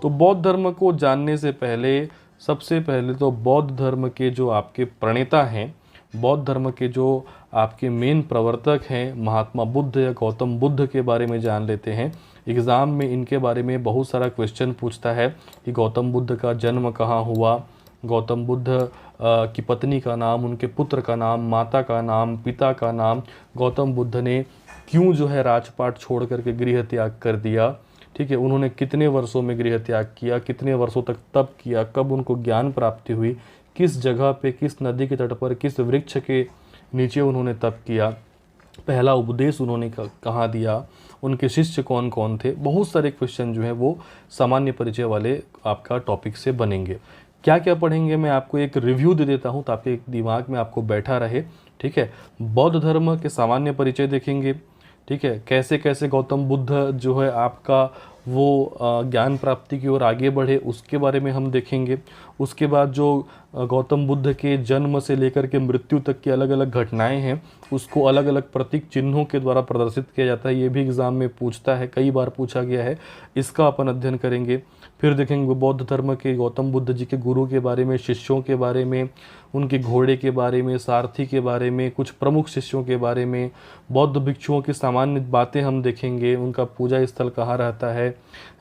तो बौद्ध धर्म को जानने से पहले सबसे पहले तो बौद्ध धर्म के जो आपके प्रणेता हैं, बौद्ध धर्म के जो आपके मेन प्रवर्तक हैं महात्मा बुद्ध या गौतम बुद्ध के बारे में जान लेते हैं। एग्ज़ाम में इनके बारे में बहुत सारा क्वेश्चन पूछता है कि गौतम बुद्ध का जन्म कहाँ हुआ, गौतम बुद्ध की पत्नी का नाम, उनके पुत्र का नाम, माता का नाम, पिता का नाम, गौतम बुद्ध ने क्यों जो है राजपाट छोड़ करके गृह त्याग कर दिया, ठीक है, उन्होंने कितने वर्षों में गृह त्याग किया, कितने वर्षों तक तप किया, कब उनको ज्ञान प्राप्ति हुई, किस जगह पे, किस नदी के तट पर, किस वृक्ष के नीचे उन्होंने तप किया, पहला उपदेश उन्होंने कहाँ दिया, उनके शिष्य कौन कौन थे। बहुत सारे क्वेश्चन जो है वो सामान्य परिचय वाले आपका टॉपिक से बनेंगे। क्या क्या पढ़ेंगे मैं आपको एक रिव्यू दे देता हूँ ताकि दिमाग में आपको बैठा रहे, ठीक है। बौद्ध धर्म के सामान्य परिचय देखेंगे, ठीक है, कैसे कैसे गौतम बुद्ध जो है आपका वो ज्ञान प्राप्ति की ओर आगे बढ़े उसके बारे में हम देखेंगे। उसके बाद जो गौतम बुद्ध के जन्म से लेकर के मृत्यु तक की अलग अलग घटनाएं हैं उसको अलग अलग प्रतीक चिन्हों के द्वारा प्रदर्शित किया जाता है। ये भी एग्ज़ाम में पूछता है, कई बार पूछा गया है, इसका अपन अध्ययन करेंगे। फिर देखेंगे बौद्ध धर्म के गौतम बुद्ध जी के गुरु के बारे में, शिष्यों के बारे में, उनके घोड़े के बारे में, सारथी के बारे में, कुछ प्रमुख शिष्यों के बारे में, बौद्ध भिक्षुओं की सामान्य बातें हम देखेंगे, उनका पूजा स्थल कहाँ रहता है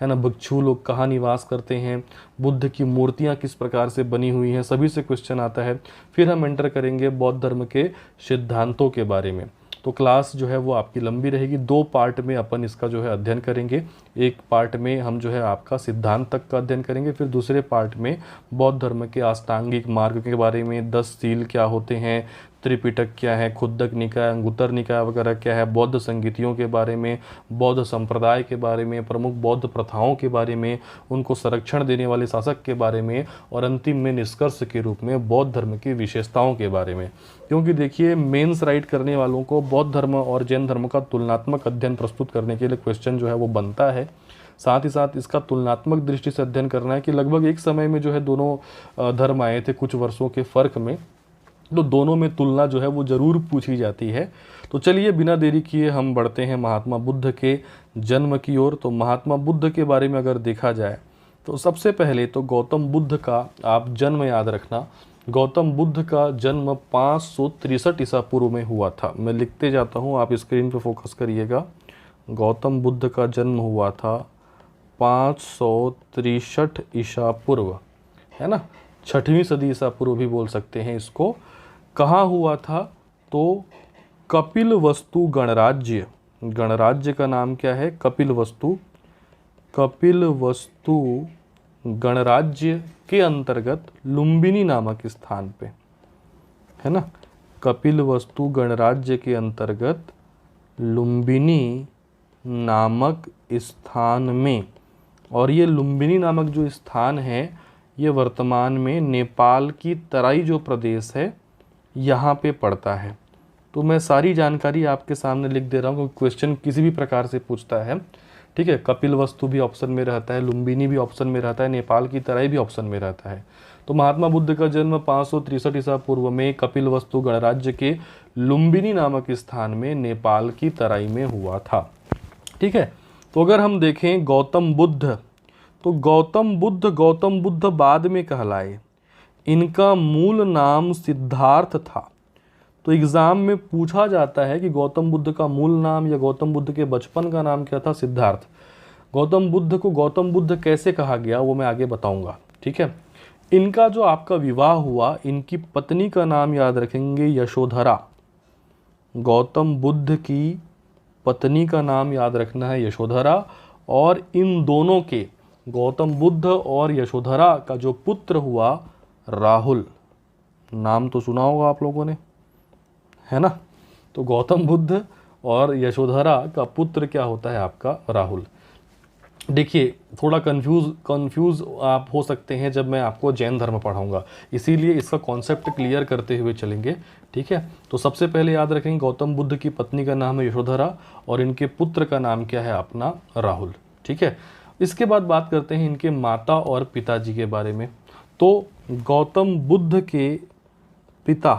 ना, भिक्षु लोग कहाँ निवास करते हैं, बुद्ध की मूर्तियाँ किस प्रकार से बनी हुई हैं, सभी से क्वेश्चन आता है। फिर हम एंटर करेंगे बौद्ध धर्म के सिद्धांतों के बारे में। तो क्लास जो है वो आपकी लंबी रहेगी, 2 पार्ट में अपन इसका जो है अध्ययन करेंगे। एक पार्ट में हम जो है आपका सिद्धांत तक का अध्ययन करेंगे, फिर दूसरे पार्ट में बौद्ध धर्म के अष्टांगिक मार्ग के बारे में, 10 सील क्या होते हैं, त्रिपिटक क्या है, खुद्दक निकाय, अंगुत्तर निकाय वगैरह क्या है, बौद्ध संगीतियों के बारे में, बौद्ध संप्रदाय के बारे में, प्रमुख बौद्ध प्रथाओं के बारे में, उनको संरक्षण देने वाले शासक के बारे में, और अंतिम में निष्कर्ष के रूप में बौद्ध धर्म की विशेषताओं के बारे में। क्योंकि देखिए मेंस राइट करने वालों को बौद्ध धर्म और जैन धर्म का तुलनात्मक अध्ययन प्रस्तुत करने के लिए क्वेश्चन जो है वो बनता है। साथ ही साथ इसका तुलनात्मक दृष्टि से अध्ययन करना है कि लगभग एक समय में जो है दोनों धर्म आए थे कुछ वर्षों के फर्क में, तो दोनों में तुलना जो है वो ज़रूर पूछी जाती है। तो चलिए बिना देरी किए हम बढ़ते हैं महात्मा बुद्ध के जन्म की ओर। तो महात्मा बुद्ध के बारे में अगर देखा जाए तो सबसे पहले तो गौतम बुद्ध का आप जन्म याद रखना। गौतम बुद्ध का जन्म 563 ईसा पूर्व में हुआ था। मैं लिखते जाता हूँ, आप स्क्रीन पर फोकस करिएगा। गौतम बुद्ध का जन्म हुआ था 563 ईसा पूर्व, है ना, 6वीं सदी ईसा पूर्व भी बोल सकते हैं इसको। कहाँ हुआ था? तो कपिलवस्तु गणराज्य, गणराज्य का नाम क्या है? कपिलवस्तु। कपिलवस्तु गणराज्य के अंतर्गत लुम्बिनी नामक स्थान पे, है ना, कपिलवस्तु गणराज्य के अंतर्गत लुम्बिनी नामक स्थान में। और ये लुम्बिनी नामक जो स्थान है ये वर्तमान में नेपाल की तराई जो प्रदेश है यहाँ पे पड़ता है। तो मैं सारी जानकारी आपके सामने लिख दे रहा हूँ क्योंकि क्वेश्चन किसी भी प्रकार से पूछता है, ठीक है। कपिलवस्तु भी ऑप्शन में रहता है, लुम्बिनी भी ऑप्शन में रहता है, नेपाल की तराई भी ऑप्शन में रहता है। तो महात्मा बुद्ध का जन्म 563 ईसा पूर्व में कपिलवस्तु गणराज्य के लुम्बिनी नामक स्थान में नेपाल की तराई में हुआ था, ठीक है। तो अगर हम देखें गौतम बुद्ध, तो गौतम बुद्ध बाद में कहलाए। इनका मूल नाम सिद्धार्थ था। तो एग्ज़ाम में पूछा जाता है कि गौतम बुद्ध का मूल नाम या गौतम बुद्ध के बचपन का नाम क्या था? सिद्धार्थ। गौतम बुद्ध को गौतम बुद्ध कैसे कहा गया वो मैं आगे बताऊंगा, ठीक है। इनका जो आपका विवाह हुआ, इनकी पत्नी का नाम याद रखेंगे यशोधरा। गौतम बुद्ध की पत्नी का नाम याद रखना है यशोधरा। और इन दोनों के, गौतम बुद्ध और यशोधरा का जो पुत्र हुआ राहुल, नाम तो सुना होगा आप लोगों ने, है ना। तो गौतम बुद्ध और यशोधरा का पुत्र क्या होता है आपका? राहुल। देखिए थोड़ा कंफ्यूज आप हो सकते हैं जब मैं आपको जैन धर्म पढ़ाऊंगा, इसीलिए इसका कॉन्सेप्ट क्लियर करते हुए चलेंगे, ठीक है। तो सबसे पहले याद रखेंगे गौतम बुद्ध की पत्नी का नाम है यशोधरा और इनके पुत्र का नाम क्या है अपना? राहुल, ठीक है। इसके बाद बात करते हैं इनके माता और पिताजी के बारे में। तो गौतम बुद्ध के पिता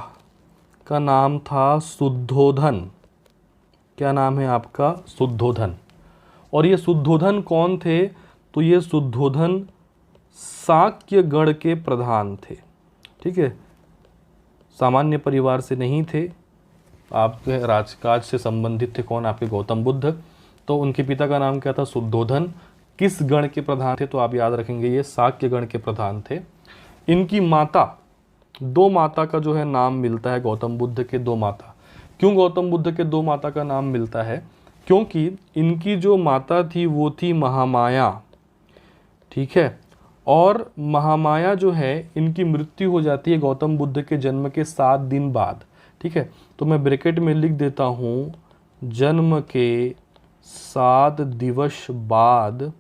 का नाम था शुद्धोधन। क्या नाम है आपका? शुद्धोधन। और ये शुद्धोधन कौन थे? तो ये शुद्धोधन शाक्य गण के प्रधान थे। ठीक है, सामान्य परिवार से नहीं थे, आपके राजकाज से संबंधित थे। कौन? आपके गौतम बुद्ध। तो उनके पिता का नाम क्या था? शुद्धोधन। किस गण के प्रधान थे? तो आप याद रखेंगे ये शाक्य गण के प्रधान थे। इनकी माता, दो माता का जो है नाम मिलता है गौतम बुद्ध के, दो माता। क्यों गौतम बुद्ध के दो माता का नाम मिलता है? क्योंकि इनकी जो माता थी वो थी महामाया। ठीक है, और महामाया जो है इनकी मृत्यु हो जाती है गौतम बुद्ध के जन्म के 7 दिन बाद। ठीक है, तो मैं ब्रैकेट में लिख देता हूँ, जन्म के 7 दिवस बाद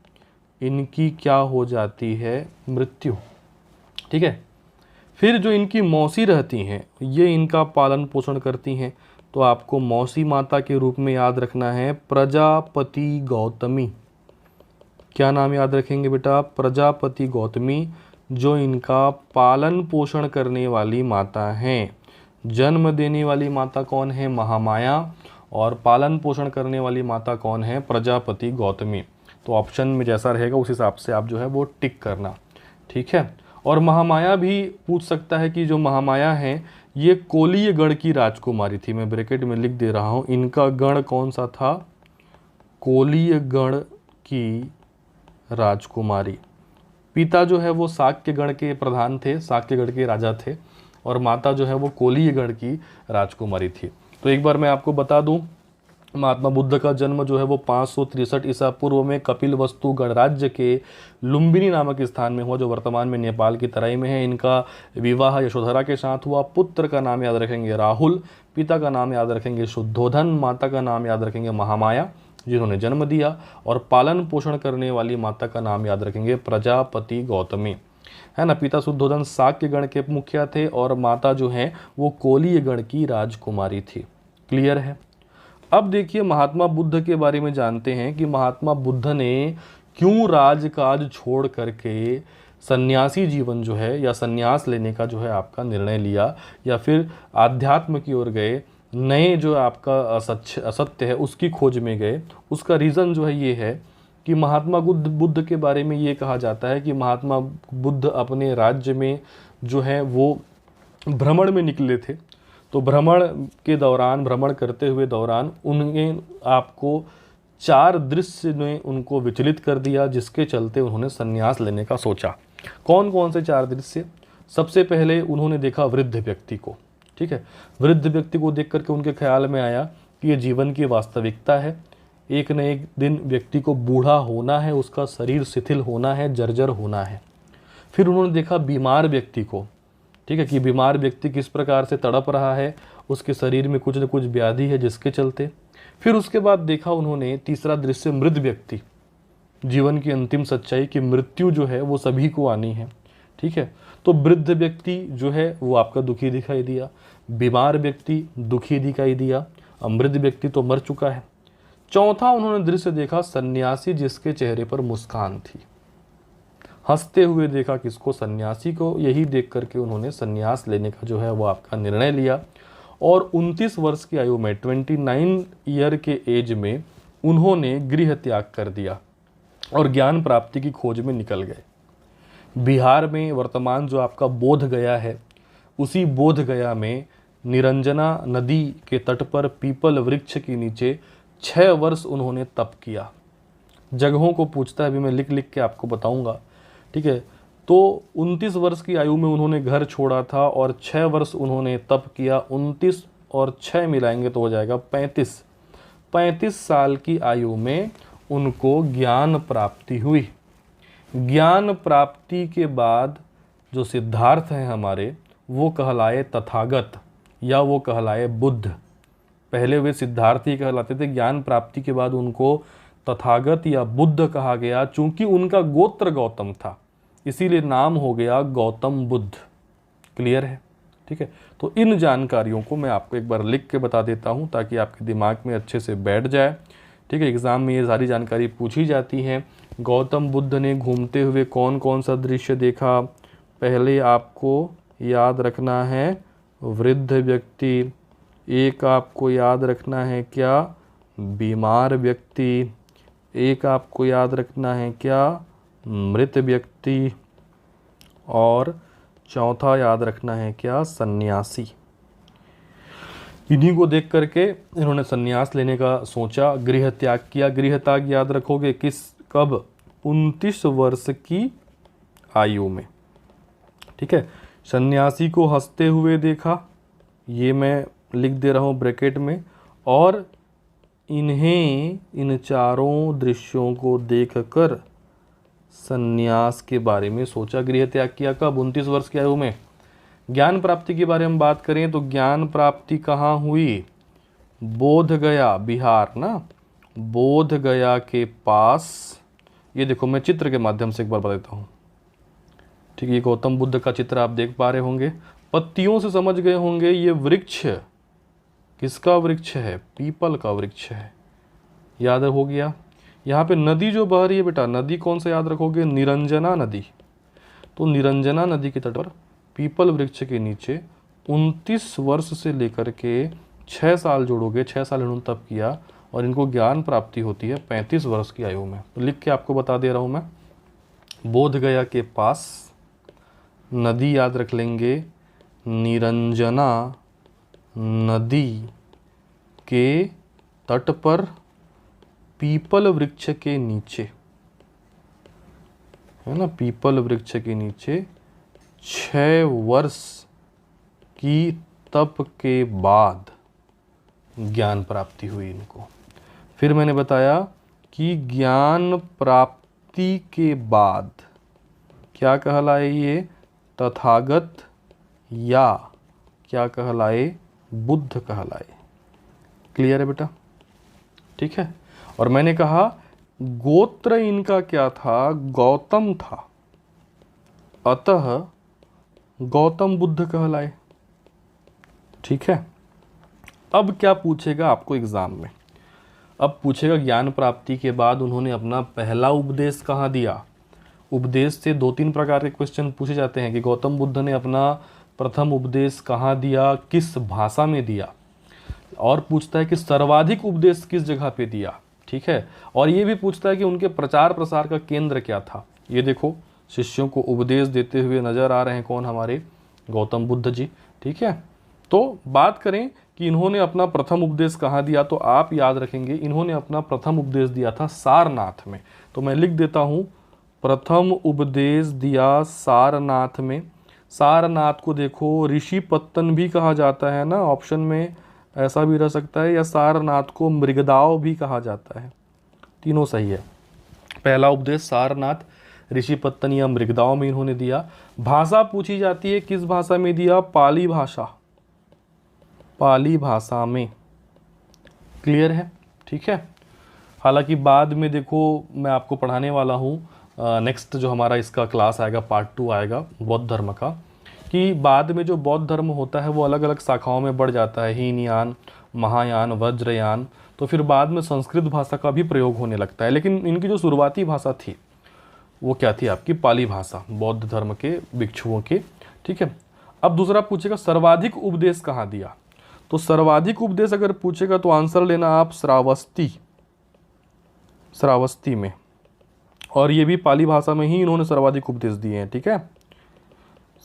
इनकी क्या हो जाती है? मृत्यु। ठीक है, फिर जो इनकी मौसी रहती हैं ये इनका पालन पोषण करती हैं। तो आपको मौसी माता के रूप में याद रखना है प्रजापति गौतमी। क्या नाम याद रखेंगे बेटा? प्रजापति गौतमी, जो इनका पालन पोषण करने वाली माता हैं। जन्म देने वाली माता कौन है? महामाया। और पालन पोषण करने वाली माता कौन है? प्रजापति गौतमी। तो ऑप्शन में जैसा रहेगा उस हिसाब से आप जो है वो टिक करना। ठीक है, और महामाया भी पूछ सकता है कि जो महामाया है ये कोलीय गण की राजकुमारी थी। मैं ब्रैकेट में लिख दे रहा हूँ, इनका गण कौन सा था? कोलीय गण की राजकुमारी। पिता जो है वो शाक्य गण के प्रधान थे, शाक्य गण के राजा थे, और माता जो है वो कोलीय गण की राजकुमारी थी। तो एक बार मैं आपको बता दूं, महात्मा बुद्ध का जन्म जो है वो 563 ईसा पूर्व में कपिलवस्तु गणराज्य के लुम्बिनी नामक स्थान में हुआ, जो वर्तमान में नेपाल की तराई में है। इनका विवाह यशोधरा के साथ हुआ। पुत्र का नाम याद रखेंगे राहुल, पिता का नाम याद रखेंगे शुद्धोधन, माता का नाम याद रखेंगे महामाया जिन्होंने जन्म दिया, और पालन पोषण करने वाली माता का नाम याद रखेंगे प्रजापति गौतमी। है ना, पिता शुद्धोधन शाक्य गण के मुखिया थे और माता जो है वो कोलीय गण की राजकुमारी थी। क्लियर है? अब देखिए महात्मा बुद्ध के बारे में जानते हैं कि महात्मा बुद्ध ने क्यों राजकाज छोड़ करके सन्यासी जीवन जो है या सन्यास लेने का जो है आपका निर्णय लिया, या फिर आध्यात्म की ओर गए, नए जो आपका असत्य है उसकी खोज में गए। उसका रीज़न जो है ये है कि महात्मा बुद्ध के बारे में ये कहा जाता है कि महात्मा बुद्ध अपने राज्य में जो है वो भ्रमण में निकले थे। तो भ्रमण के दौरान, भ्रमण करते हुए दौरान उन्हें आपको 4 दृश्य ने उनको विचलित कर दिया, जिसके चलते उन्होंने संन्यास लेने का सोचा। कौन कौन से 4 दृश्य? सबसे पहले उन्होंने देखा वृद्ध व्यक्ति को। ठीक है, वृद्ध व्यक्ति को देख करके उनके ख्याल में आया कि ये जीवन की वास्तविकता है, एक न एक दिन व्यक्ति को बूढ़ा होना है, उसका शरीर शिथिल होना है, जर्जर होना है। फिर उन्होंने देखा बीमार व्यक्ति को। ठीक है, कि बीमार व्यक्ति किस प्रकार से तड़प रहा है, उसके शरीर में कुछ न कुछ व्याधि है जिसके चलते। फिर उसके बाद देखा उन्होंने तीसरा दृश्य मृत व्यक्ति, जीवन की अंतिम सच्चाई कि मृत्यु जो है वो सभी को आनी है। ठीक है, तो वृद्ध व्यक्ति जो है वो आपका दुखी दिखाई दिया, बीमार व्यक्ति दुखी दिखाई दिया, मृत व्यक्ति तो मर चुका है। चौथा उन्होंने दृश्य देखा सन्यासी जिसके चेहरे पर मुस्कान थी, हंसते हुए देखा किसको? सन्यासी को। यही देख करके उन्होंने सन्यास लेने का जो है वो आपका निर्णय लिया, और 29 वर्ष की आयु में, 29 ईयर के एज में उन्होंने गृह त्याग कर दिया और ज्ञान प्राप्ति की खोज में निकल गए। बिहार में वर्तमान जो आपका बोध गया है, उसी बोध गया में निरंजना नदी के तट पर पीपल वृक्ष के नीचे 6 वर्ष उन्होंने तप किया। जगहों को पूछता है, अभी मैं लिख लिख के आपको बताऊंगा। ठीक है, तो 29 वर्ष की आयु में उन्होंने घर छोड़ा था और 6 वर्ष उन्होंने तप किया। 29 और 6 मिलाएंगे तो हो जाएगा 35। 35 साल की आयु में उनको ज्ञान प्राप्ति हुई। ज्ञान प्राप्ति के बाद जो सिद्धार्थ हैं हमारे, वो कहलाए तथागत या वो कहलाए बुद्ध। पहले वे सिद्धार्थ ही कहलाते थे, ज्ञान प्राप्ति के बाद उनको तथागत या बुद्ध कहा गया। चूंकि उनका गोत्र गौतम था इसीलिए नाम हो गया गौतम बुद्ध। क्लियर है? ठीक है, तो इन जानकारियों को मैं आपको एक बार लिख के बता देता हूं ताकि आपके दिमाग में अच्छे से बैठ जाए। ठीक है, एग्जाम में ये सारी जानकारी पूछी जाती है। गौतम बुद्ध ने घूमते हुए कौन कौन सा दृश्य देखा? पहले आपको याद रखना है वृद्ध व्यक्ति, एक आपको याद रखना है क्या? बीमार व्यक्ति, एक आपको याद रखना है क्या? मृत व्यक्ति, और चौथा याद रखना है क्या, सन्यासी। इन्हीं को देख करके इन्होंने सन्यास लेने का सोचा, गृह त्याग किया। गृह त्याग याद रखोगे किस, कब, 29 वर्ष की आयु में। ठीक है, सन्यासी को हंसते हुए देखा, ये मैं लिख दे रहा हूँ ब्रैकेट में, और इन्हें इन चारों दृश्यों को देखकर सन्यास के बारे में सोचा। गृह त्याग किया कब, 29 वर्ष की आयु में। ज्ञान प्राप्ति के बारे में बात करें तो ज्ञान प्राप्ति कहाँ हुई, बोध गया, बिहार ना, बोध गया के पास। ये देखो मैं चित्र के माध्यम से एक बार बता देता हूँ। ठीक है, ये गौतम बुद्ध का चित्र आप देख पा रहे होंगे। पत्तियों से समझ गए होंगे ये वृक्ष किसका वृक्ष है, पीपल का वृक्ष है। याद हो गया। यहाँ पे नदी जो बह रही है बेटा, नदी कौन सा याद रखोगे, निरंजना नदी। तो निरंजना नदी के तट पर पीपल वृक्ष के नीचे 29 वर्ष से लेकर के 6 साल जोड़ोगे, 6 साल इन्होंने तप किया, और इनको ज्ञान प्राप्ति होती है 35 वर्ष की आयु में। तो लिख के आपको बता दे रहा हूँ मैं। बोध गया के पास, नदी याद रख लेंगे, निरंजना नदी के तट पर पीपल वृक्ष के नीचे, है ना, पीपल वृक्ष के नीचे 6 वर्ष की तप के बाद ज्ञान प्राप्ति हुई इनको। फिर मैंने बताया कि ज्ञान प्राप्ति के बाद क्या कहलाए ये, तथागत, या क्या कहलाए, बुद्ध कहलाए। क्लियर है बेटा। ठीक है, और मैंने कहा गोत्र इनका क्या था, गौतम था, अतः गौतम बुद्ध कहलाए। ठीक है, अब क्या पूछेगा आपको एग्जाम में, अब पूछेगा ज्ञान प्राप्ति के बाद उन्होंने अपना पहला उपदेश कहाँ दिया। उपदेश से 2-3 प्रकार के क्वेश्चन पूछे जाते हैं कि गौतम बुद्ध ने अपना प्रथम उपदेश कहाँ दिया, किस भाषा में दिया, और पूछता है कि सर्वाधिक उपदेश किस जगह पे दिया। ठीक है, और ये भी पूछता है कि उनके प्रचार प्रसार का केंद्र क्या था। ये देखो शिष्यों को उपदेश देते हुए नजर आ रहे हैं कौन, हमारे गौतम बुद्ध जी। ठीक है, तो बात करें कि इन्होंने अपना प्रथम उपदेश कहाँ दिया, तो आप याद रखेंगे इन्होंने अपना प्रथम उपदेश दिया था सारनाथ में। तो मैं लिख देता हूँ, प्रथम उपदेश दिया सारनाथ में। सारनाथ को देखो ऋषिपत्तन भी कहा जाता है ना, ऑप्शन में ऐसा भी रह सकता है, या सारनाथ को मृगदाव भी कहा जाता है, तीनों सही है। पहला उपदेश सारनाथ, ऋषिपत्तन या मृगदाव में इन्होंने दिया। भाषा पूछी जाती है, किस भाषा में दिया, पाली भाषा, पाली भाषा में। क्लियर है। ठीक है, हालांकि बाद में देखो मैं आपको पढ़ाने वाला हूँ, नेक्स्ट जो हमारा इसका क्लास आएगा, पार्ट 2 आएगा बौद्ध धर्म का, कि बाद में जो बौद्ध धर्म होता है वो अलग अलग शाखाओं में बढ़ जाता है, हीनयान, महायान, वज्रयान। तो फिर बाद में संस्कृत भाषा का भी प्रयोग होने लगता है, लेकिन इनकी जो शुरुआती भाषा थी वो क्या थी, आपकी पाली भाषा, बौद्ध धर्म के भिक्षुओं के। ठीक है, अब दूसरा पूछेगा सर्वाधिक उपदेश कहाँ दिया। तो सर्वाधिक उपदेश अगर पूछेगा तो आंसर लेना आप श्रावस्ती, श्रावस्ती में, और ये भी पाली भाषा में ही इन्होंने सर्वाधिक उपदेश दिए हैं। ठीक है,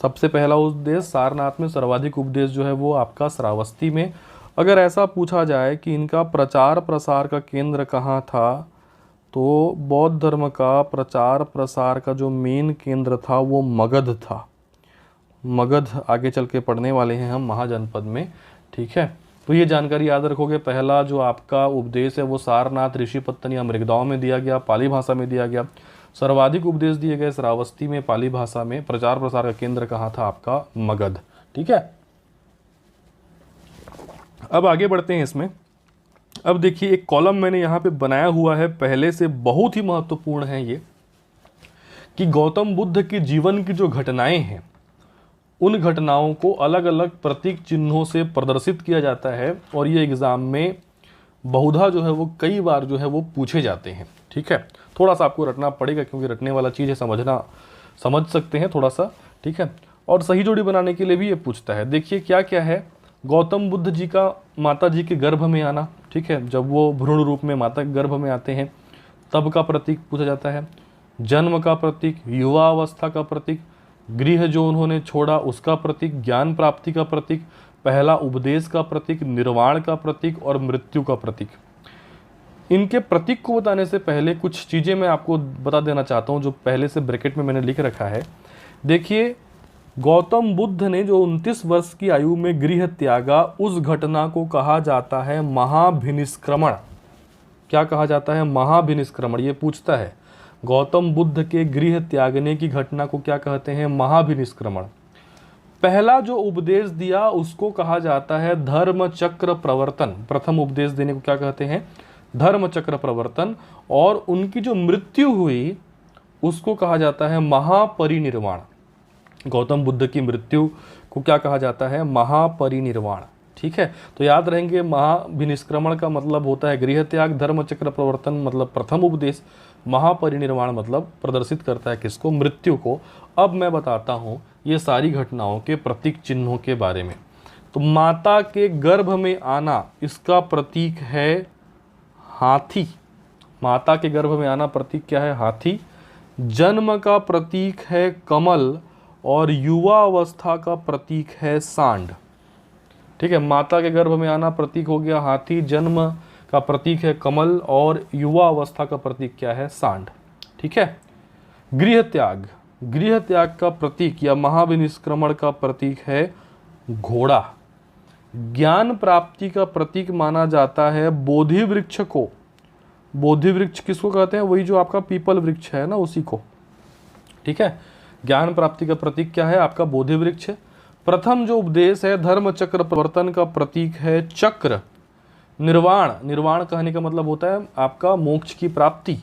सबसे पहला उपदेश सारनाथ में, सर्वाधिक उपदेश जो है वो आपका श्रावस्ती में। अगर ऐसा पूछा जाए कि इनका प्रचार प्रसार का केंद्र कहाँ था, तो बौद्ध धर्म का प्रचार प्रसार का जो मेन केंद्र था वो मगध था। मगध आगे चल के पढ़ने वाले हैं हम महाजनपद में। ठीक है, तो ये जानकारी याद रखोगे। पहला जो आपका उपदेश है वो सारनाथ, ऋषिपत्तन या मृगदाव में दिया गया, पाली भाषा में दिया गया। सर्वाधिक उपदेश दिए गए श्रावस्ती में, पाली भाषा में। प्रचार प्रसार का केंद्र कहाँ था, आपका मगध। ठीक है, अब आगे बढ़ते हैं इसमें। अब देखिए एक कॉलम मैंने यहाँ पे बनाया हुआ है पहले से, बहुत ही महत्वपूर्ण है ये, कि गौतम बुद्ध के जीवन की जो घटनाएं हैं उन घटनाओं को अलग अलग प्रतीक चिन्हों से प्रदर्शित किया जाता है, और ये एग्जाम में बहुधा जो है वो कई बार जो है वो पूछे जाते हैं। ठीक है, थोड़ा सा आपको रटना पड़ेगा क्योंकि रटने वाला चीज़ है, समझ सकते हैं थोड़ा सा। ठीक है, और सही जोड़ी बनाने के लिए भी ये पूछता है। देखिए क्या क्या है, गौतम बुद्ध जी का माता जी के गर्भ में आना। ठीक है, जब वो भ्रूण रूप में माता के गर्भ में आते हैं तब का प्रतीक पूछा जाता है। जन्म का प्रतीक, युवा अवस्था का प्रतीक, गृह जो उन्होंने छोड़ा उसका प्रतीक, ज्ञान प्राप्ति का प्रतीक, पहला उपदेश का प्रतीक, निर्वाण का प्रतीक और मृत्यु का प्रतीक। इनके प्रतीक को बताने से पहले कुछ चीज़ें मैं आपको बता देना चाहता हूँ जो पहले से ब्रैकेट में मैंने लिख रखा है। देखिए, गौतम बुद्ध ने जो 29 वर्ष की आयु में गृह त्यागा, उस घटना को कहा जाता है महाभिनिष्क्रमण। क्या कहा जाता है? महाभिनिष्क्रमण। ये पूछता है गौतम बुद्ध के गृह त्यागने की घटना को क्या कहते हैं? महाभिनिष्क्रमण। पहला जो उपदेश दिया उसको कहा जाता है धर्म चक्र प्रवर्तन। प्रथम उपदेश देने को क्या कहते हैं? धर्म चक्र प्रवर्तन। और उनकी जो मृत्यु हुई उसको कहा जाता है महापरिनिर्वाण। गौतम बुद्ध की मृत्यु को क्या कहा जाता है? महापरिनिर्वाण। ठीक है, तो याद रहेंगे, महाभिनिष्क्रमण का मतलब होता है गृह त्याग, धर्म चक्र प्रवर्तन मतलब प्रथम उपदेश, महापरिनिर्वाण मतलब प्रदर्शित करता है किसको? मृत्यु को। अब मैं बताता हूँ ये सारी घटनाओं के प्रतीक चिन्हों के बारे में। तो माता के गर्भ में आना, इसका प्रतीक है हाथी। माता के गर्भ में आना प्रतीक क्या है? हाथी। जन्म का प्रतीक है कमल और युवा अवस्था का प्रतीक है सांड। ठीक है, माता के गर्भ में आना प्रतीक हो गया हाथी, जन्म का प्रतीक है कमल और युवा अवस्था का प्रतीक क्या है? सांड। ठीक है, गृह त्याग, गृह त्याग का प्रतीक या महाभिनिष्क्रमण का प्रतीक है घोड़ा। ज्ञान प्राप्ति का प्रतीक माना जाता है बोधि वृक्ष को। बोधि वृक्ष किसको कहते हैं? वही जो आपका पीपल वृक्ष है ना, उसी को। ठीक है, ज्ञान प्राप्ति का प्रतीक क्या है? आपका बोधि वृक्ष। प्रथम जो उपदेश है धर्म चक्र प्रवर्तन का प्रतीक है चक्र। निर्वाण, निर्वाण कहने का मतलब होता है आपका मोक्ष की प्राप्ति।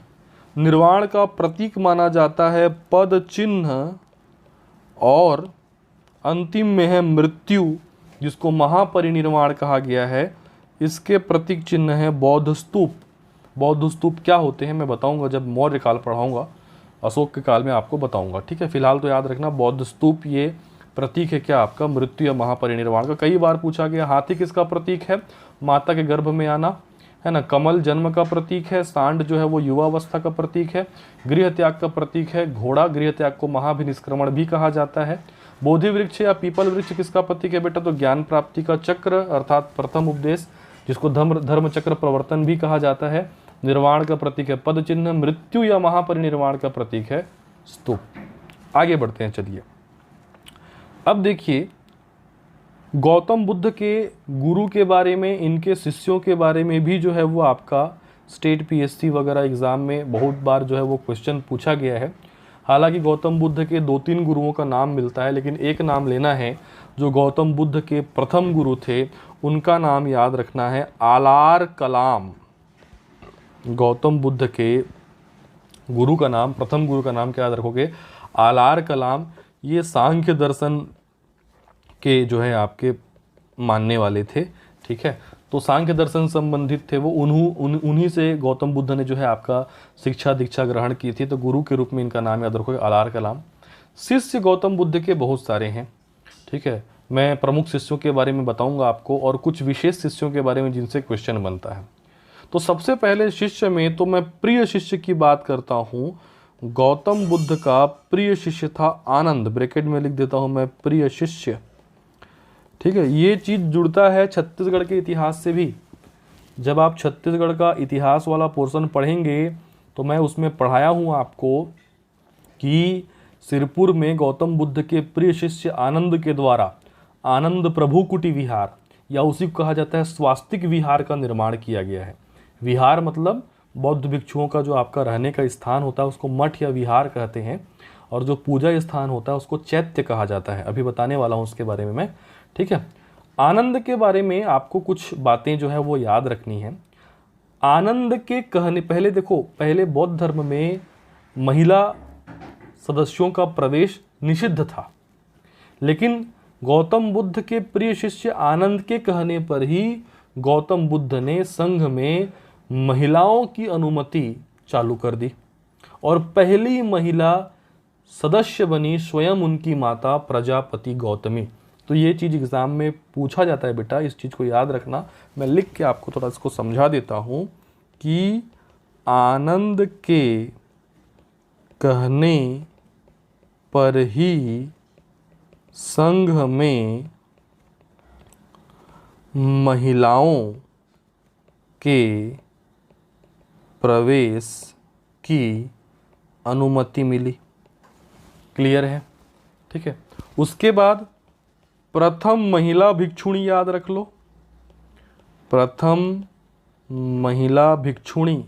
निर्वाण का प्रतीक माना जाता है पद चिन्ह। और अंतिम में है मृत्यु, जिसको महापरिनिर्वाण कहा गया है। इसके प्रतीक चिन्ह है बौद्ध स्तूप। बौद्ध स्तूप क्या होते हैं मैं बताऊंगा जब मौर्य काल पढ़ाऊंगा, अशोक के काल में आपको बताऊंगा। ठीक है, फिलहाल तो याद रखना बौद्ध स्तूप ये प्रतीक है क्या? आपका मृत्यु या महापरिनिर्वाण का। कई बार पूछा गया। हाथी किसका प्रतीक है? माता के गर्भ में आना, है ना। कमल जन्म का प्रतीक है। सांड जो है वो युवा अवस्था का प्रतीक है। गृह त्याग का प्रतीक है घोड़ा। गृह त्याग को महाभिनिष्क्रमण भी कहा जाता है। बोधि वृक्ष या पीपल वृक्ष किसका प्रतीक है बेटा? तो ज्ञान प्राप्ति का चक्र अर्थात प्रथम उपदेश, जिसको धर्म चक्र प्रवर्तन भी कहा जाता है। निर्वाण का प्रतीक है पद चिन्ह। मृत्यु या महापरिनिर्वाण का प्रतीक है स्तूप। आगे बढ़ते हैं, चलिए। अब देखिए, गौतम बुद्ध के गुरु के बारे में, इनके शिष्यों के बारे में भी जो है वो आपका स्टेट पीएससी वगैरह एग्ज़ाम में बहुत बार जो है वो क्वेश्चन पूछा गया है। हालांकि गौतम बुद्ध के 2-3 गुरुओं का नाम मिलता है, लेकिन एक नाम लेना है जो गौतम बुद्ध के प्रथम गुरु थे, उनका नाम याद रखना है आलार कलाम। गौतम बुद्ध के गुरु का नाम, प्रथम गुरु का नाम क्या याद रखोगे? आलार कलाम। ये सांख्य दर्शन के जो है आपके मानने वाले थे। ठीक है, तो सांख्य दर्शन संबंधित थे वो। उन्हीं से गौतम बुद्ध ने जो है आपका शिक्षा दीक्षा ग्रहण की थी। तो गुरु के रूप में इनका नाम याद रखोगे आलार कलाम। शिष्य गौतम बुद्ध के बहुत सारे हैं। ठीक है, मैं प्रमुख शिष्यों के बारे में बताऊंगा आपको और कुछ विशेष शिष्यों के बारे में जिनसे क्वेश्चन बनता है। तो सबसे पहले शिष्य में तो मैं प्रिय शिष्य की बात करता हूँ। गौतम बुद्ध का प्रिय शिष्य था आनंद। ब्रैकेट में लिख देता हूँ मैं प्रिय शिष्य। ठीक है, ये चीज़ जुड़ता है छत्तीसगढ़ के इतिहास से भी। जब आप छत्तीसगढ़ का इतिहास वाला पोर्शन पढ़ेंगे तो मैं उसमें पढ़ाया हूँ आपको कि सिरपुर में गौतम बुद्ध के प्रिय शिष्य आनंद के द्वारा आनंद प्रभु कुटी विहार, या उसी को कहा जाता है स्वास्तिक विहार, का निर्माण किया गया है। विहार मतलब बौद्ध भिक्षुओं का जो आपका रहने का स्थान होता है उसको मठ या विहार कहते हैं, और जो पूजा स्थान होता है उसको चैत्य कहा जाता है। अभी बताने वाला हूँ उसके बारे में मैं। ठीक है, आनंद के बारे में आपको कुछ बातें जो है वो याद रखनी है। आनंद के कहने, पहले देखो, पहले बौद्ध धर्म में महिला सदस्यों का प्रवेश निषिद्ध था, लेकिन गौतम बुद्ध के प्रिय शिष्य आनंद के कहने पर ही गौतम बुद्ध ने संघ में महिलाओं की अनुमति चालू कर दी और पहली महिला सदस्य बनी स्वयं उनकी माता प्रजापति गौतमी। तो ये चीज़ एग्ज़ाम में पूछा जाता है बेटा, इस चीज़ को याद रखना। मैं लिख के आपको थोड़ा इसको समझा देता हूँ कि आनंद के कहने पर ही संघ में महिलाओं के प्रवेश की अनुमति मिली। क्लियर है? ठीक है। उसके बाद प्रथम महिला भिक्षुणी याद रख लो। प्रथम महिला भिक्षुणी,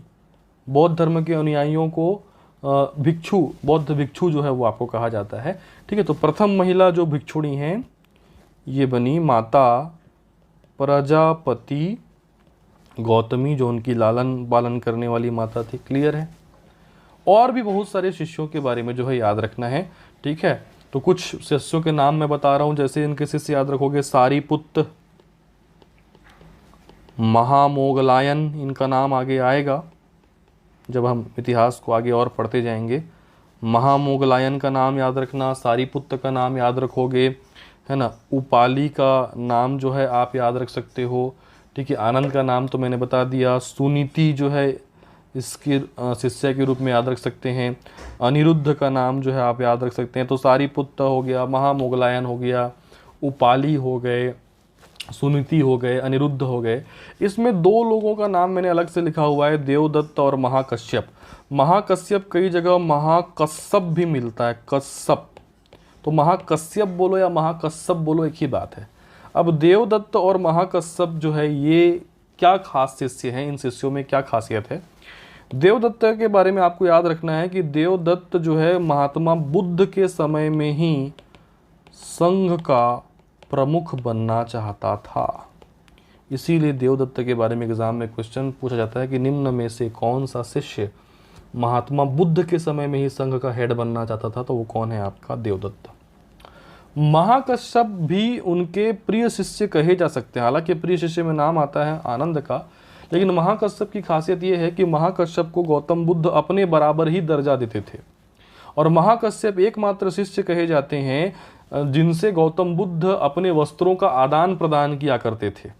बौद्ध धर्म के अनुयायियों को भिक्षु, बौद्ध भिक्षु जो है वो आपको कहा जाता है। ठीक है। तो प्रथम महिला जो भिक्षुणी हैं ये बनी माता प्रजापति गौतमी, जो उनकी लालन पालन करने वाली माता थी। क्लियर है? और भी बहुत सारे शिष्यों के बारे में जो है याद रखना है। ठीक है। तो कुछ शिष्यों के नाम मैं बता रहा हूं, जैसे इनके शिष्य याद रखोगे सारीपुत्त, महामोगलायन, इनका नाम आगे आएगा जब हम इतिहास को आगे और पढ़ते जाएंगे। महामोगलायन का नाम याद रखना, सारीपुत्त का नाम याद रखोगे, है ना। उपाली का नाम जो है आप याद रख सकते हो। ठीक है। आनंद का नाम तो मैंने बता दिया। सुनीति जो है इसकी शिष्या के रूप में याद रख सकते हैं। अनिरुद्ध का नाम जो है आप याद रख सकते हैं। तो सारीपुत्त हो गया, महामोगलायन हो गया, उपाली हो गए, सुनीति हो गए, अनिरुद्ध हो गए। इसमें दो लोगों का नाम मैंने अलग से लिखा हुआ है, देवदत्त और महाकश्यप। महाकश्यप कई जगह महाकश्यप भी मिलता है, कश्यप। तो महाकश्यप बोलो या महाकश्यप बोलो एक ही बात है। अब देवदत्त और महाकश्यप जो है ये क्या खास शिष्य हैं, इन शिष्यों में क्या खासियत है? देवदत्त के बारे में आपको याद रखना है कि देवदत्त जो है महात्मा बुद्ध के समय में ही संघ का प्रमुख बनना चाहता था। इसीलिए देवदत्त के बारे में एग्जाम में क्वेश्चन पूछा जाता है कि निम्न में से कौन सा शिष्य महात्मा बुद्ध के समय में ही संघ का हेड बनना चाहता था? तो वो कौन है? आपका देवदत्त। महाकश्यप भी उनके प्रिय शिष्य कहे जा सकते हैं। हालांकि प्रिय शिष्य में नाम आता है आनंद का, लेकिन महाकश्यप की खासियत यह है कि महाकश्यप को गौतम बुद्ध अपने बराबर ही दर्जा देते थे और महाकश्यप एकमात्र शिष्य कहे जाते हैं जिनसे गौतम बुद्ध अपने वस्त्रों का आदान प्रदान किया करते थे।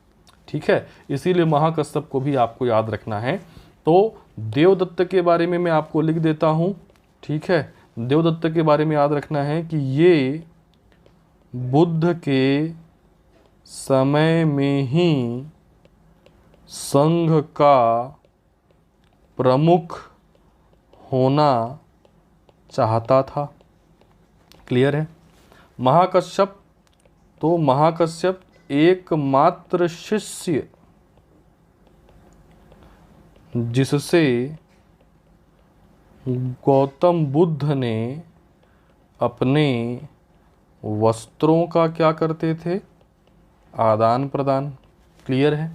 ठीक है। इसीलिए महाकश्यप को भी आपको याद रखना है। तो देवदत्त के बारे में मैं आपको लिख देता हूं। ठीक है। देवदत्त के बारे में याद रखना है कि ये बुद्ध के समय में ही संघ का प्रमुख होना चाहता था। क्लियर है? महाकश्यप, तो महाकश्यप एकमात्र शिष्य जिससे गौतम बुद्ध ने अपने वस्त्रों का क्या करते थे? आदान प्रदान। क्लियर है?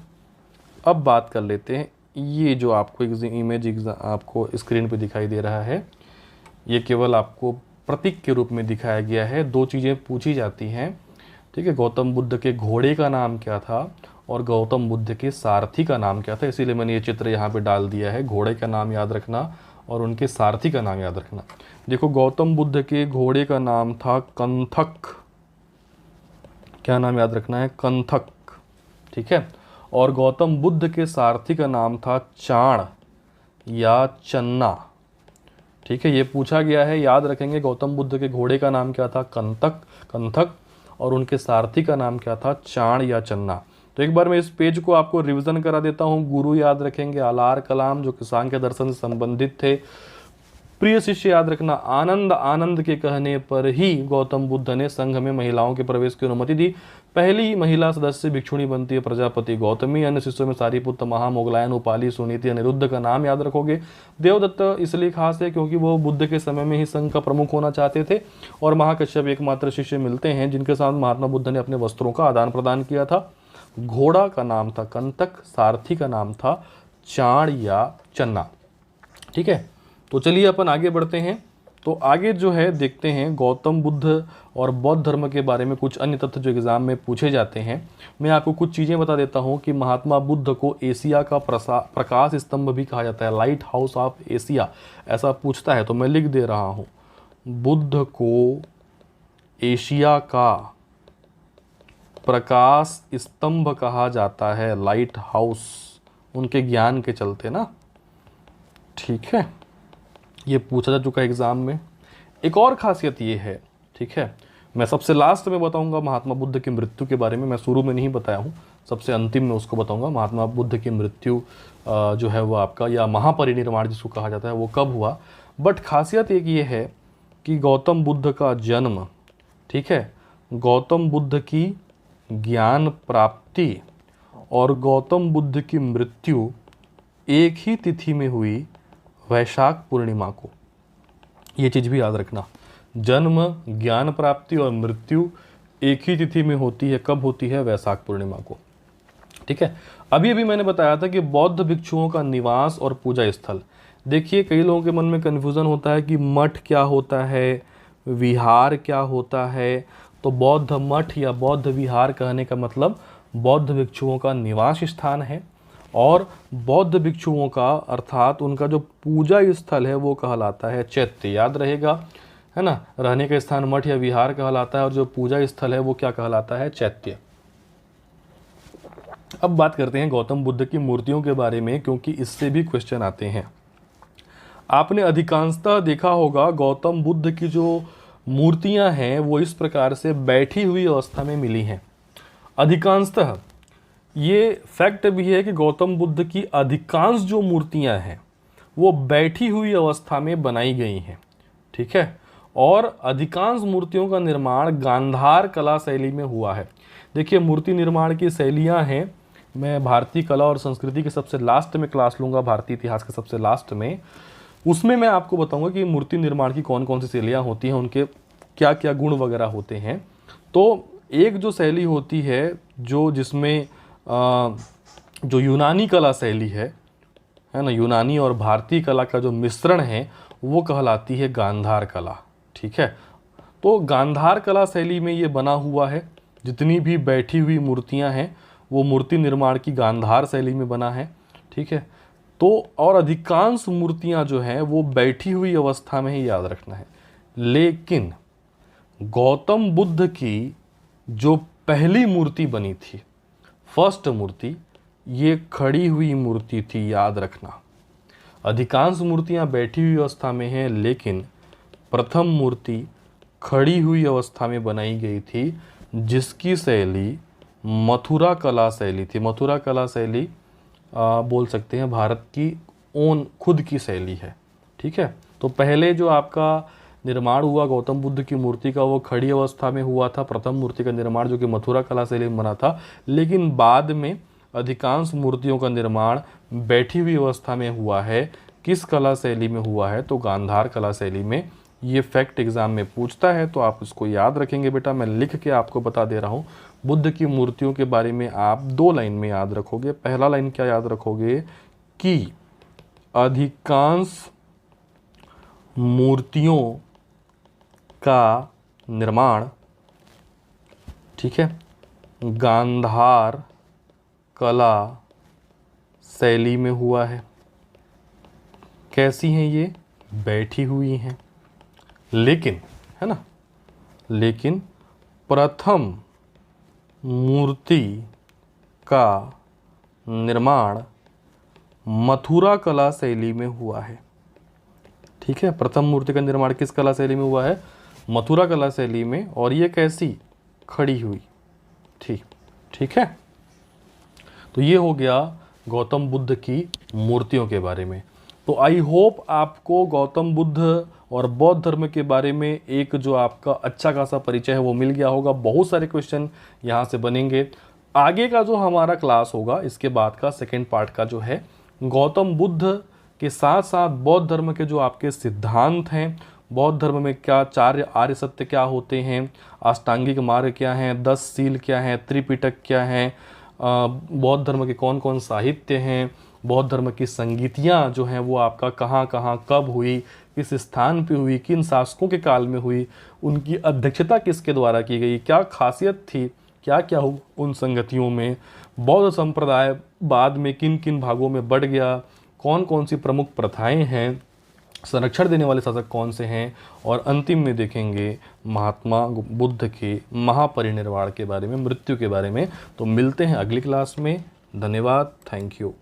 अब बात कर लेते हैं, ये जो आपको इमेज आपको स्क्रीन पे दिखाई दे रहा है, ये केवल आपको प्रतीक के रूप में दिखाया गया है। दो चीज़ें पूछी जाती हैं। ठीक है। गौतम बुद्ध के घोड़े का नाम क्या था और गौतम बुद्ध के सारथी का नाम क्या था? इसीलिए मैंने ये चित्र यहाँ पे डाल दिया है। घोड़े का नाम याद रखना और उनके सारथी का नाम याद रखना। देखो, गौतम बुद्ध के घोड़े का नाम था कंथक। क्या नाम याद रखना है? कंथक। ठीक है। और गौतम बुद्ध के सारथी का नाम था चाण या चन्ना। ठीक है। ये पूछा गया है, याद रखेंगे। गौतम बुद्ध के घोड़े का नाम क्या था? कंथक। और उनके सारथी का नाम क्या था? चाण या चन्ना। तो एक बार मैं इस पेज को आपको रिवीजन करा देता हूँ। गुरु याद रखेंगे आलार कलाम, जो कि सांख्य दर्शन से संबंधित थे। प्रिय शिष्य याद रखना आनंद। आनंद के कहने पर ही गौतम बुद्ध ने संघ में महिलाओं के प्रवेश की अनुमति दी। पहली महिला सदस्य भिक्षुणी बनती है प्रजापति गौतमी। अन्य शिष्यों में सारीपुत्त, महामोगलायन, उपाली, सुनीति, अनिरुद्ध का नाम याद रखोगे। देवदत्त इसलिए खास है क्योंकि वो बुद्ध के समय में ही संघ का प्रमुख होना चाहते थे। और महाकश्यप एकमात्र शिष्य मिलते हैं जिनके साथ महात्मा बुद्ध ने अपने वस्त्रों का आदान प्रदान किया था। घोड़ा का नाम था कंतक, सारथी का नाम था चाण या चन्ना। ठीक है। तो चलिए अपन आगे बढ़ते हैं। तो आगे जो है देखते हैं गौतम बुद्ध और बौद्ध धर्म के बारे में कुछ अन्य तथ्य जो एग्जाम में पूछे जाते हैं। मैं आपको कुछ चीज़ें बता देता हूं कि महात्मा बुद्ध को एशिया का प्रकाश स्तंभ भी कहा जाता है, लाइट हाउस ऑफ एशिया, ऐसा पूछता है। तो मैं लिख दे रहा हूं, बुद्ध को एशिया का प्रकाश स्तंभ कहा जाता है, लाइट हाउस, उनके ज्ञान के चलते ना। ठीक है। ये पूछा जा चुका है एग्ज़ाम में। एक और खासियत ये है, ठीक है, मैं सबसे लास्ट में बताऊंगा महात्मा बुद्ध की मृत्यु के बारे में, मैं शुरू में नहीं बताया हूँ, सबसे अंतिम में उसको बताऊंगा। महात्मा बुद्ध की मृत्यु जो है वो आपका, या महापरिनिर्वाण जिसको कहा जाता है, वो कब हुआ। बट खासियत एक ये है कि गौतम बुद्ध का जन्म, ठीक है, गौतम बुद्ध की ज्ञान प्राप्ति और गौतम बुद्ध की मृत्यु एक ही तिथि में हुई, वैशाख पूर्णिमा को। ये चीज़ भी याद रखना, जन्म, ज्ञान प्राप्ति और मृत्यु एक ही तिथि में होती है। कब होती है? वैशाख पूर्णिमा को, ठीक है। अभी अभी मैंने बताया था कि बौद्ध भिक्षुओं का निवास और पूजा स्थल। देखिए, कई लोगों के मन में कन्फ्यूज़न होता है कि मठ क्या होता है, विहार क्या होता है। तो बौद्ध मठ या बौद्ध विहार कहने का मतलब बौद्ध भिक्षुओं का निवास स्थान है, और बौद्ध भिक्षुओं का अर्थात उनका जो पूजा स्थल है वो कहलाता है चैत्य। याद रहेगा, है ना, रहने का स्थान मठ या विहार कहलाता है और जो पूजा स्थल है वो क्या कहलाता है? चैत्य। अब बात करते हैं गौतम बुद्ध की मूर्तियों के बारे में, क्योंकि इससे भी क्वेश्चन आते हैं। आपने अधिकांशतः देखा होगा गौतम बुद्ध की जो मूर्तियां हैं वो इस प्रकार से बैठी हुई अवस्था में मिली हैं। अधिकांशतः ये फैक्ट भी है कि गौतम बुद्ध की अधिकांश जो मूर्तियां हैं वो बैठी हुई अवस्था में बनाई गई हैं, ठीक है। और अधिकांश मूर्तियों का निर्माण गांधार कला शैली में हुआ है। देखिए, मूर्ति निर्माण की शैलियां हैं, मैं भारतीय कला और संस्कृति के सबसे लास्ट में क्लास लूँगा, भारतीय इतिहास के सबसे लास्ट में, उसमें मैं आपको बताऊंगा कि मूर्ति निर्माण की कौन कौन सी शैलियाँ होती हैं, उनके क्या क्या गुण वगैरह होते हैं। तो एक जो शैली होती है जो जिसमें जो यूनानी कला शैली है ना, यूनानी और भारतीय कला का जो मिश्रण है वो कहलाती है गांधार कला, ठीक है। तो गांधार कला शैली में ये बना हुआ है। जितनी भी बैठी हुई मूर्तियां हैं वो मूर्ति निर्माण की गांधार शैली में बना है, ठीक है। तो और अधिकांश मूर्तियां जो हैं वो बैठी हुई अवस्था में ही याद रखना है। लेकिन गौतम बुद्ध की जो पहली मूर्ति बनी थी, फर्स्ट मूर्ति, ये खड़ी हुई मूर्ति थी, याद रखना। अधिकांश मूर्तियां बैठी हुई अवस्था में हैं, लेकिन प्रथम मूर्ति खड़ी हुई अवस्था में बनाई गई थी, जिसकी शैली मथुरा कला शैली थी। मथुरा कला शैली बोल सकते हैं भारत की ओन खुद की शैली है, ठीक है। तो पहले जो आपका निर्माण हुआ गौतम बुद्ध की मूर्ति का वो खड़ी अवस्था में हुआ था, प्रथम मूर्ति का निर्माण, जो कि मथुरा कला शैली में बना था। लेकिन बाद में अधिकांश मूर्तियों का निर्माण बैठी हुई अवस्था में हुआ है। किस कला शैली में हुआ है? तो गांधार कला शैली में। ये फैक्ट एग्जाम में पूछता है, तो आप इसको याद रखेंगे बेटा, मैं लिख के आपको बता दे रहा हूँ। बुद्ध की मूर्तियों के बारे में आप 2 लाइन में याद रखोगे। पहला लाइन क्या याद रखोगे कि अधिकांश मूर्तियों का निर्माण, ठीक है, गांधार कला शैली में हुआ है। कैसी हैं ये? बैठी हुई हैं। लेकिन, है ना, लेकिन प्रथम मूर्ति का निर्माण मथुरा कला शैली में हुआ है, ठीक है। प्रथम मूर्ति का निर्माण किस कला शैली में हुआ है? मथुरा कला शैली में। और ये कैसी? खड़ी हुई थी, ठीक है। तो ये हो गया गौतम बुद्ध की मूर्तियों के बारे में। तो आई होप आपको गौतम बुद्ध और बौद्ध धर्म के बारे में एक जो आपका अच्छा खासा परिचय है वो मिल गया होगा। बहुत सारे क्वेश्चन यहाँ से बनेंगे। आगे का जो हमारा क्लास होगा, इसके बाद का सेकेंड पार्ट का जो है, गौतम बुद्ध के साथ साथ बौद्ध धर्म के जो आपके सिद्धांत हैं, बौद्ध धर्म में क्या 4 आर्य सत्य क्या होते हैं, अष्टांगिक मार्ग क्या हैं, 10 सील क्या हैं, त्रिपिटक क्या हैं, बौद्ध धर्म के कौन कौन साहित्य हैं, बौद्ध धर्म की संगीतियाँ जो हैं वो आपका कहाँ कहाँ कब हुई, किस स्थान पे हुई, किन शासकों के काल में हुई, उनकी अध्यक्षता किसके द्वारा की गई, क्या खासियत थी, क्या क्या हो उन संगतियों में, बौद्ध संप्रदाय बाद में किन किन भागों में बढ़ गया, कौन कौन सी प्रमुख प्रथाएं हैं, संरक्षण देने वाले शासक कौन से हैं, और अंतिम में देखेंगे महात्मा बुद्ध के महापरिनिर्वाण के बारे में, मृत्यु के बारे में। तो मिलते हैं अगली क्लास में। धन्यवाद, थैंक यू।